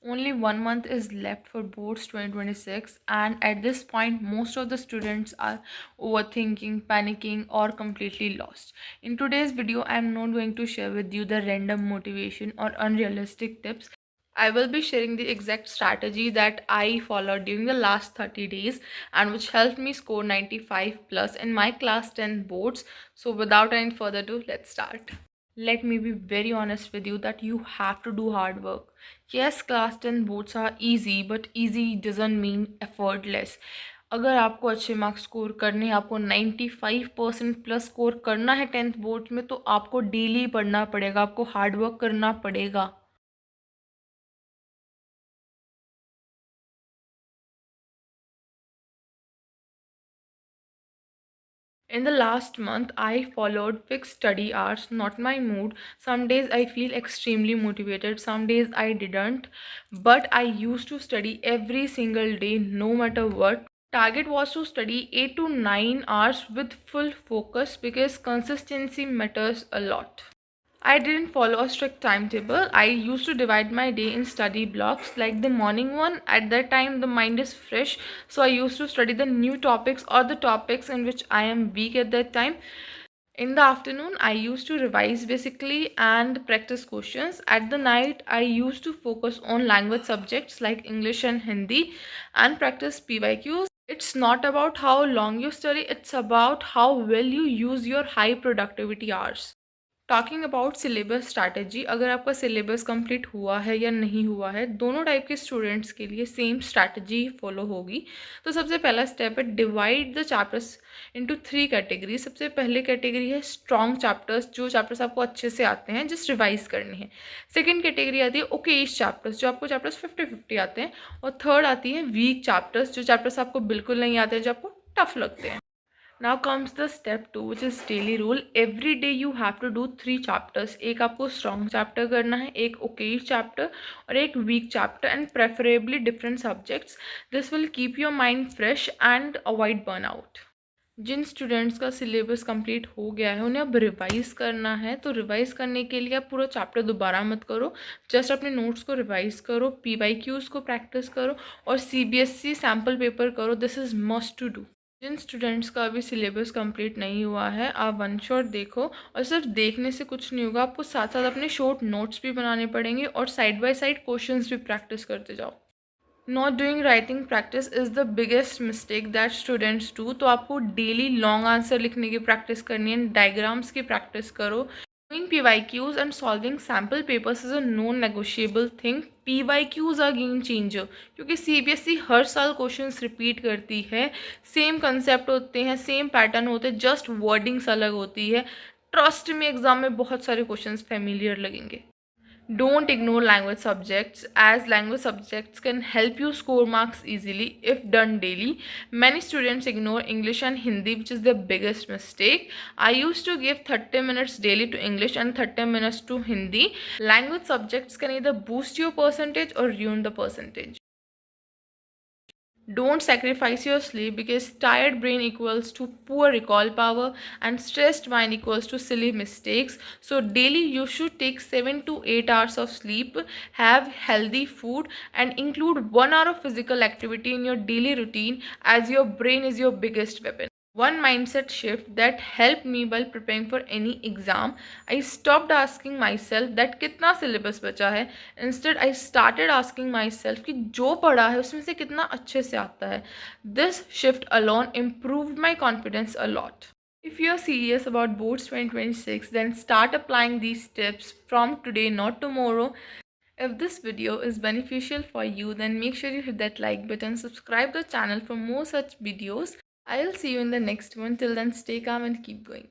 Only 1 month is left for boards 2026, and at this point, most of the students are overthinking, panicking, or completely lost. In today's video, I am not going to share with you the random motivation or unrealistic tips. I will be sharing the exact strategy that I followed during the last 30 days and which helped me score 95 plus in my class 10 boards. So, without any further ado, let's start. Let me be very honest with you that you have to do hard work. Yes, class 10 boards are easy, but easy doesn't mean effortless. अगर आपको अच्छे marks score करने हैं, आपको 95% plus score करना है 10th board में, तो आपको डेली पढ़ना पड़ेगा, आपको हार्ड वर्क करना पड़ेगा. In the last month, I followed fixed study hours, not my mood. Some days I feel extremely motivated, some days I didn't. But I used to study every single day, no matter what. Target was to study 8 to 9 hours with full focus because consistency matters a lot. I didn't follow a strict timetable. I used to divide my day in study blocks, like the morning one. At that time, the mind is fresh, so I used to study the new topics or the topics in which I am weak at that time. In the afternoon, I used to revise basically and practice questions. At the night, I used to focus on language subjects like English and Hindi and practice PYQs. It's not about how long you study, it's about how well you use your high productivity hours. Talking about syllabus strategy, अगर आपका syllabus complete हुआ है या नहीं हुआ है, दोनों type के स्टूडेंट्स के लिए सेम स्ट्रैटेजी फॉलो होगी. तो सबसे पहला स्टेप है divide the chapters into 3 category. सबसे पहले कैटेगरी है स्ट्रॉन्ग चैप्टर्स, जो चैप्टर्स आपको अच्छे से आते हैं, जस्ट रिवाइज करनी है. सेकेंड कैटेगरी आती है ओकेश चैप्टर्स, जो आपको चैप्टर्स 50-50 आते हैं. और थर्ड आती है वीक चैप्टर्स, जो चैप्टर्स आपको बिल्कुल नहीं आते हैं, जो आपको टफ लगते हैं. Now comes the step 2, which is daily rule. Every day you have to do 3 chapters. एक आपको strong chapter करना है, एक okay chapter और एक weak chapter, and preferably different subjects. This will keep your mind fresh and avoid burnout. जिन students का syllabus complete हो गया है, उन्हें अब रिवाइज करना है. तो रिवाइज करने के लिए आप पूरा चैप्टर दोबारा मत करो, जस्ट अपने नोट्स को रिवाइज करो, PYQs को प्रैक्टिस करो और CBSE सैम्पल पेपर करो. This is must to do. जिन स्टूडेंट्स का अभी सिलेबस कंप्लीट नहीं हुआ है, आप वन शॉट देखो, और सिर्फ देखने से कुछ नहीं होगा, आपको साथ साथ अपने शॉर्ट नोट्स भी बनाने पड़ेंगे और साइड बाय साइड क्वेश्चंस भी प्रैक्टिस करते जाओ. Not doing writing practice is the biggest mistake that students do. तो आपको डेली लॉन्ग आंसर लिखने की प्रैक्टिस करनी है, डायग्राम्स की प्रैक्टिस करो. Doing PYQs and solving sample papers is a non-negotiable thing. PYQs are game changer, क्योंकि CBSE हर साल क्वेश्चंस रिपीट करती है, सेम कंसेप्ट होते हैं, सेम पैटर्न होते हैं, जस्ट वर्डिंग्स अलग होती है. ट्रस्ट में एग्जाम में बहुत सारे क्वेश्चंस फेमिलियर लगेंगे. Don't ignore language subjects, as language subjects can help you score marks easily if done daily. Many students ignore English and Hindi, which is the biggest mistake. I used to give 30 minutes daily to English and 30 minutes to Hindi. Language subjects can either boost your percentage or ruin the percentage. Don't sacrifice your sleep, because tired brain equals to poor recall power and stressed mind equals to silly mistakes. So daily you should take 7 to 8 hours of sleep, have healthy food, and include 1 hour of physical activity in your daily routine, as your brain is your biggest weapon. One mindset shift that helped me while preparing for any exam, I stopped asking myself that कितना syllabus बचा है. Instead, I started asking myself कि जो पढ़ा है उसमें से कितना अच्छे से आता है. This shift alone improved my confidence a lot. If you are serious about boards 2026, then start applying these tips from today, not tomorrow. If this video is beneficial for you, then make sure you hit that like button, subscribe the channel for more such videos. I'll see you in the next one. Till then, stay calm and keep going.